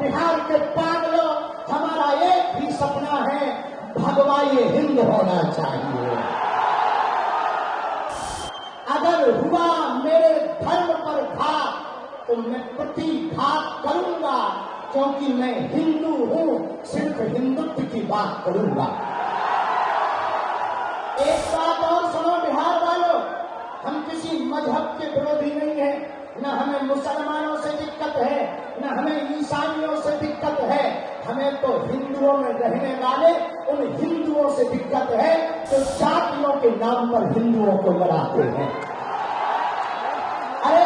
बिहार के पागलों, हमारा एक ही सपना है, भगवाए हिंद होना चाहिए। अगर हुआ मेरे धर्म पर घात तो मैं प्रतिघात करूंगा, क्योंकि मैं हिंदू हूं, सिर्फ हिंदुत्व की बात करूंगा। एक बात और सुनो बिहार वालों, हम किसी मजहब के विरोधी नहीं है, न हमें मुसलमानों से दिक्कत है, न हमें ईसाइयों से दिक्कत है। हमें तो हिंदुओं में रहने वाले उन हिंदुओं से दिक्कत है जो जातियों के नाम पर हिंदुओं को लड़ाते हैं। अरे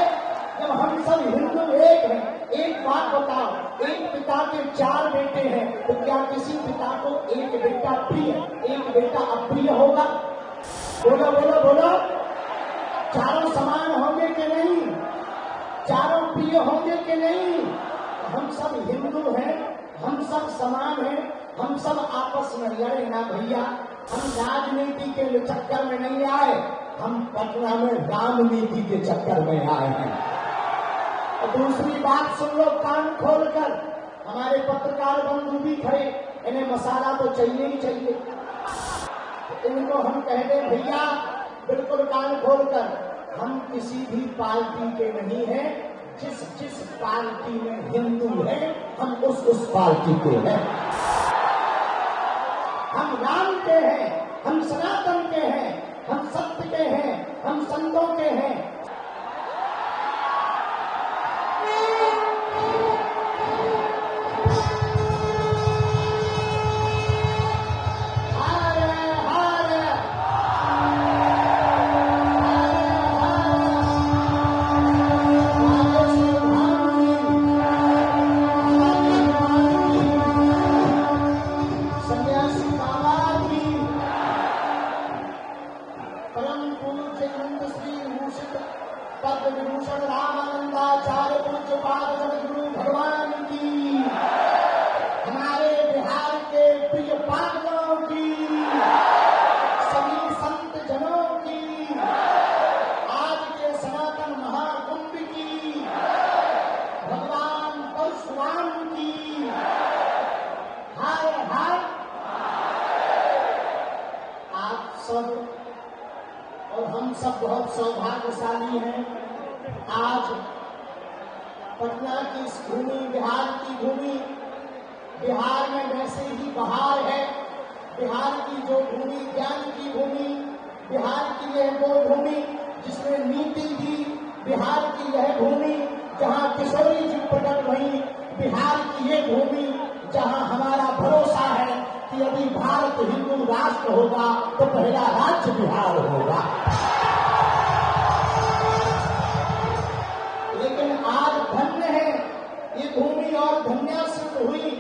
जब हम सब हिंदू एक हैं, एक बात बताओ, एक पिता के 4 बेटे हैं, तो क्या किसी पिता को एक बेटा प्रिय, एक बेटा अप्रिय होगा? बोलो बोलो बोलो, चारों समान होंगे कि नहीं? चारों प्रिय होंगे कि नहीं? हम सब हिंदू हैं, हम सब समान हैं, हम सब आपस में लड़े ना भैया। हम राजनीति के चक्कर में नहीं आए, हम पटना में रामनीति के चक्कर में आए हैं। और दूसरी बात सुन लो कान खोलकर, हमारे पत्रकार बंधु भी खड़े, इन्हें मसाला तो चाहिए ही चाहिए। इनको हम कह दें भैया बिल्कुल कान खोलकर, हम किसी भी पार्टी के नहीं हैं, जिस जिस पार्टी में हिंदू है हम उस पार्टी के हैं। हम राम के हैं, हम सनातन के हैं, हम सत्य के हैं, हम संतों के हैं। पद्म विभूषण रामानंदाचार्य पूज्यपाद जगद्गुरु भगवान की, हमारे बिहार के प्रिय पागलों की, सभी संत जनों की, आज के सनातन महाकुंभ की, भगवान परशुराम की, हाय हाय। आप सब और हम सब बहुत सौभाग्यशाली हैं। आज पटना की इस भूमि, बिहार की भूमि, बिहार में वैसे ही बहार है। बिहार की जो भूमि ज्ञान की भूमि, बिहार की यह वो भूमि जिसमें नीति दी, बिहार की यह भूमि जहां किशोरी जी प्रकट हुई, बिहार की ये भूमि जहां हमारा भरोसा है कि यदि भारत हिंदू राष्ट्र होगा तो पहला राज्य बिहार होगा। लेकिन आज धन्य है ये भूमि और धन्यासित हुई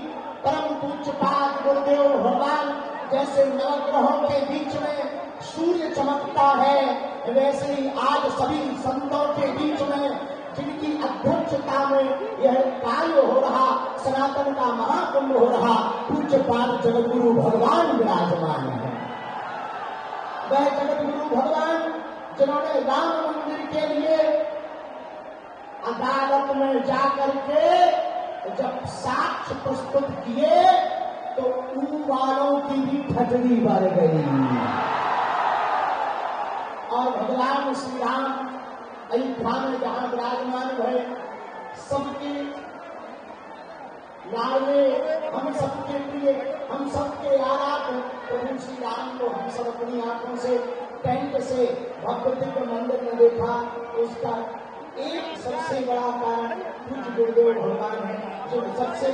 परम पूज्यपाद गुरुदेव भगवान। जैसे नवग्रहों के बीच में सूर्य चमकता है, वैसे ही आज सभी संतों के बीच में जिनकी अध्यक्षता में यह कार्य हो रहा, सनातन का महाकुंभ हो रहा, पूज्यपाद जगद्गुरु भगवान विराजमान है। वह जगद्गुरु भगवान जिन्होंने राम मंदिर के लिए अदालत में जाकर के जब साक्ष्य प्रस्तुत किए तो उन वालों की भी ठगड़ी बढ़ गई। और भगवान श्री राम अयोध्या में जहां विराजमान हुए, सबके लाडले, हम सबके प्रिय, हम सबके आराध्य प्रभु श्री राम को हम सब अपनी आंखों से टेंट से भव्य दिव्य मंदिर में देखा। उसका एक सबसे बड़ा कारण पूज्य गुरुदेव भगवान है, जो सबसे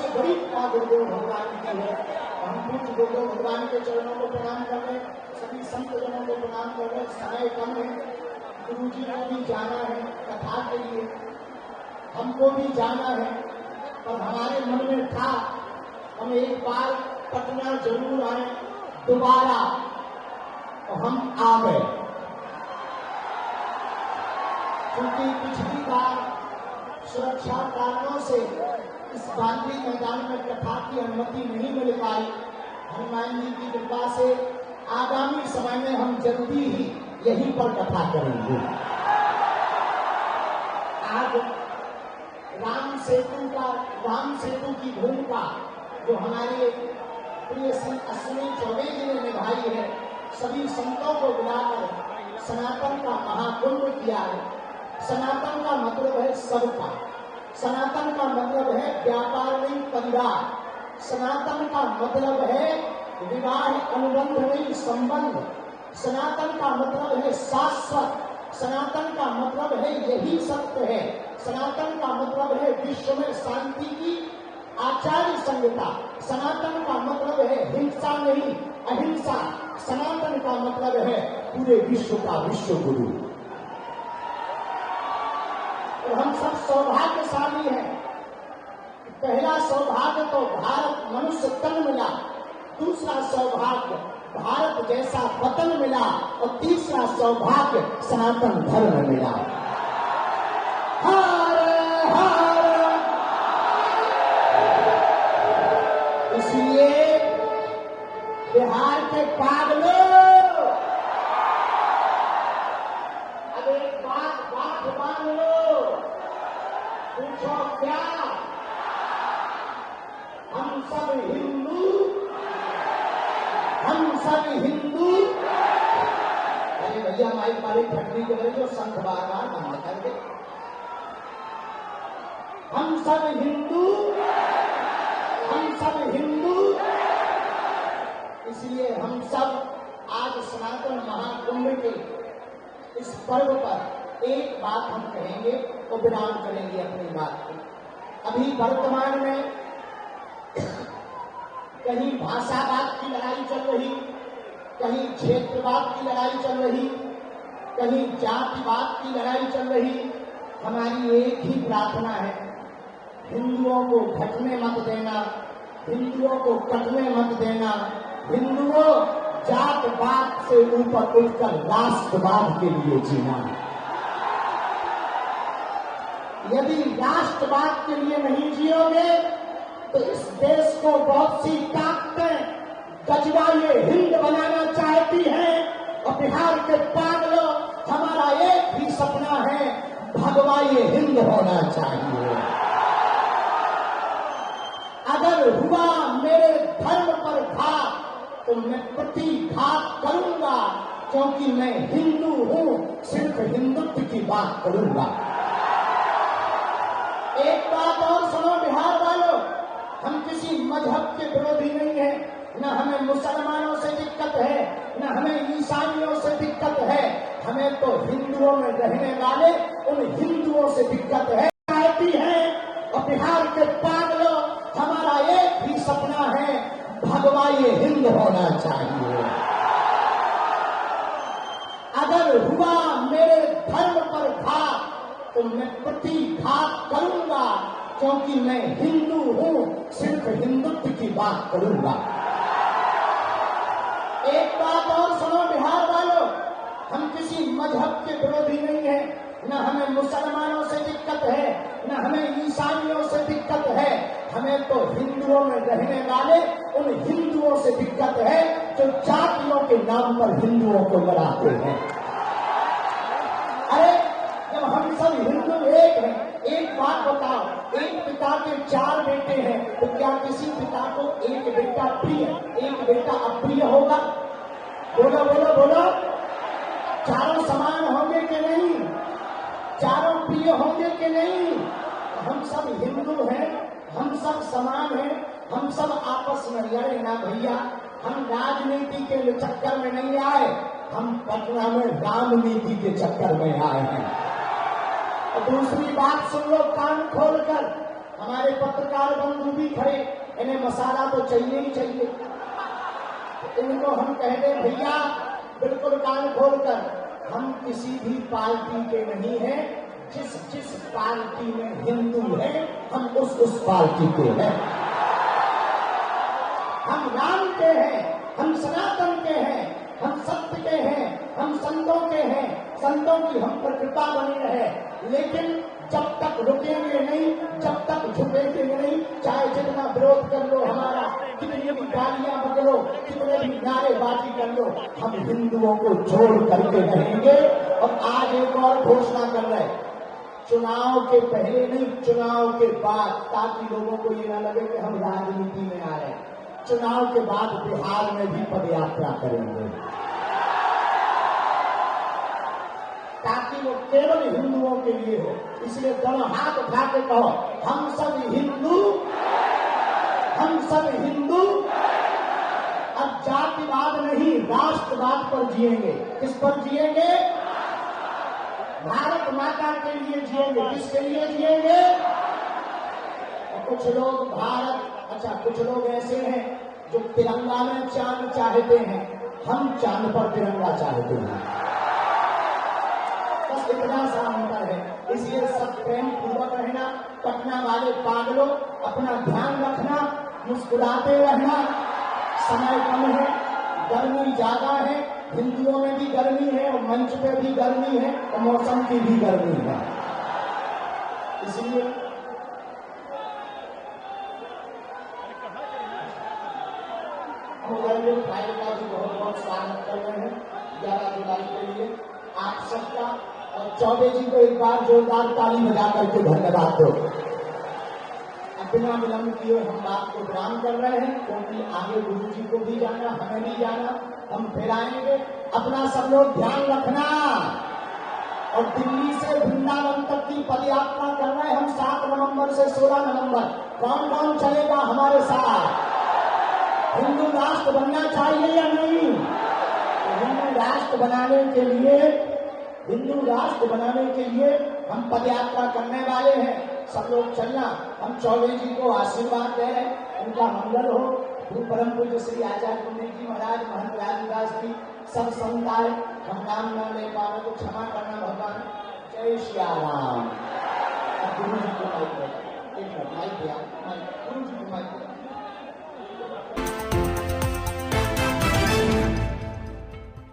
बड़ी कृपा गुरुदेव भगवान की है। हम पूज्य गुरुदेव भगवान के चरणों को प्रणाम कर रहे, सभी संत जनों को प्रणाम कर रहे। समय कम है, गुरु जी को भी जाना है कथा के लिए, हमको भी जाना है, पर हमारे मन में था हम एक बार पटना जरूर आए दोबारा, तो हम आ गए। क्योंकि पिछली बार सुरक्षा कारणों से इस गांधी मैदान में कथा की अनुमति नहीं मिल पाई। हनुमान जी की कृपा से आगामी समय में हम जल्दी ही यहीं पर कथा करेंगे। आज राम सेतु की भूमिका जो हमारे प्रिय श्री अश्विनी चौबे जी ने निभाई है, सभी संतों को बुलाकर सनातन का महाकुंभ किया है। सनातन का मतलब है सबका, सनातन का मतलब है व्यापार नहीं परिवार, सनातन का मतलब है विवाह अनुबंध नहीं संबंध, सनातन का मतलब है शाश्वत, सनातन का मतलब है यही सत्य है, सनातन का मतलब है विश्व में शांति की आचार्य संहिता, सनातन का मतलब है हिंसा नहीं अहिंसा, सनातन का मतलब है पूरे विश्व का विश्व गुरु। और हम सब सौभाग्यशाली हैं। पहला सौभाग्य तो भारत मनुष्य तन मिला, दूसरा सौभाग्य भारत जैसा वतन मिला, और तीसरा सौभाग्य सनातन धर्म मिला। हर हर, इसलिए बिहार के पागलों, अब एक बात मान लो, पूछो क्या हम सब हिंदू, हम सब हिंदू। अरे भैया माइक मारी फटनी के जो संख बार बार बंद कर दे। हम सब हिंदू, हम सब हिंदू। इसलिए हम सब आज सनातन महाकुंभ के इस पर्व पर एक बात हम कहेंगे और विराम करेंगे अपनी बात को। अभी वर्तमान में कहीं भाषावाद की लड़ाई चल रही, कहीं क्षेत्रवाद की लड़ाई चल रही, कहीं जातिवाद की लड़ाई चल रही। हमारी एक ही प्रार्थना है, हिंदुओं को घटने मत देना, हिंदुओं को कटने मत देना। हिंदुओं जातवाद से ऊपर उठकर राष्ट्रवाद के लिए जीना। यदि राष्ट्रवाद के लिए नहीं जियोगे तो इस देश को बहुत सी ताकतें गजवाए हिंद बनाना चाहती हैं, और बिहार के पागलों हमारा एक ही सपना है, भगवाए हिंद होना चाहिए। अगर हुआ मेरे धर्म पर घात तो मैं प्रतिघात करूंगा, क्योंकि मैं हिंदू हूं, सिर्फ हिंदुत्व की बात करूंगा। एक बात और सुनो बिहार वालों, हम किसी मजहब के विरोधी नहीं है, न हमें मुसलमानों से दिक्कत है, न हमें ईसाइयों से दिक्कत है, हमें तो हिंदुओं में रहने वाले उन हिंदुओं से दिक्कत है आती है। और बिहार के पागलों हमारा एक ही सपना है, भगवाए हिंद होना चाहिए। अगर हुआ मेरे धर्म पर घात तो मैं प्रतिघात करूंगा, क्योंकि मैं हिंदू हूं, सिर्फ हिंदुत्व की बात करूंगा। एक बात और सुनो बिहार वालों, हम किसी मजहब के विरोधी नहीं है, न हमें मुसलमानों से दिक्कत है, न हमें ईसाइयों से दिक्कत है, हमें तो हिंदुओं में रहने वाले उन हिंदुओं से दिक्कत है जो जातियों के नाम पर हिंदुओं को लड़ाते हैं। अरे जब हम सब हिंदू एक हैं, एक बात बताओ, एक पिता के 4 बेटे हैं, तो क्या किसी पिता को एक बेटा प्रिय एक बेटा अप्रिय होगा? बोलो बोलो बोलो, चारों समान होंगे कि नहीं? चारों प्रिय होंगे कि नहीं? हम सब हिंदू हैं, हम सब समान हैं, हम सब आपस में लड़े ना भैया। हम राजनीति के चक्कर में नहीं आए, हम पटना में रामनीति के चक्कर में आए हैं। और दूसरी बात सुन लो कान खोलकर, हमारे पत्रकार बंधु भी खड़े, इन्हें मसाला तो चाहिए ही चाहिए। इनको हम कह दें भैया बिल्कुल कान खोलकर, हम किसी भी पार्टी के नहीं हैं, जिस पार्टी में हिंदू है हम उस पार्टी के हैं। हम राम के हैं, हम सनातन के हैं, हम सत्य के हैं, हम संतों के हैं, संतों की हम पर कृपा बनी रहे। लेकिन जब तक रुकेंगे नहीं, जब तक झुकेंगे नहीं, चाहे जितना विरोध कर लो हमारा, कितनी भी गालियां बदलो, कितने भी नारेबाजी कर लो, हम हिंदुओं को छोड़ करके रहेंगे। और आज एक और घोषणा कर रहे, चुनाव के पहले नहीं, चुनाव के बाद, ताकि लोगों को ये ना लगे कि हम राजनीति में आ रहे हैं। चुनाव के बाद बिहार में भी पदयात्रा करेंगे, ताकि वो केवल हिंदुओं के लिए हो। इसलिए दोनों हाथ उठा के कहो, हम सब हिंदू, हम सब हिंदू। अब जातिवाद नहीं, राष्ट्रवाद पर जिएंगे। किस पर जिएंगे? भारत माता के लिए जिएंगे। किसके लिए जिएंगे? और कुछ लोग कुछ लोग ऐसे हैं जो तिरंगा में चांद चाहते हैं, हम चांद पर तिरंगा चाहते हैं। बस इतना सा अंतर है। इसलिए सब प्रेम पूर्वक रहना। पटना वाले पागलों, अपना ध्यान रखना, मुस्कुराते रहना। समय कम है, गर्मी ज्यादा है, हिंदुओं में भी गर्मी है और मंच पे भी गर्मी है और मौसम की भी गर्मी है। इसलिए हम फाइल का भी बहुत बहुत स्वागत कर रहे हैं 11 जुलाई के लिए आप सबका। और चौबे जी को एक बार जोरदार ताली बजा करके धन्यवाद दो। अब बिना विलंब किए हम बात को विराम कर रहे हैं, क्योंकि आगे गुरु जी को भी जाना, हमें भी जाना, हम फिर आएंगे। अपना सब लोग ध्यान रखना। और दिल्ली से वृंदावन तक की पदयात्रा कर रहे हैं हम 7 नवंबर से 16 नवंबर। कौन कौन चलेगा हमारे साथ? हिंदू राष्ट्र बनना चाहिए या नहीं? हिंदू राष्ट्र बनाने के लिए हम पदयात्रा करने वाले हैं। सब लोग चलना। हम चौबे जी को आशीर्वाद दे रहे हैं, उनका मंगल हो। परम पूज्य श्री आचार्य पुण्य जी महाराज, महंत राजदास जी, सब संताय, हम नाम न ले पाओ तो क्षमा करना भगवान। जय श्री राम। गुरु जी को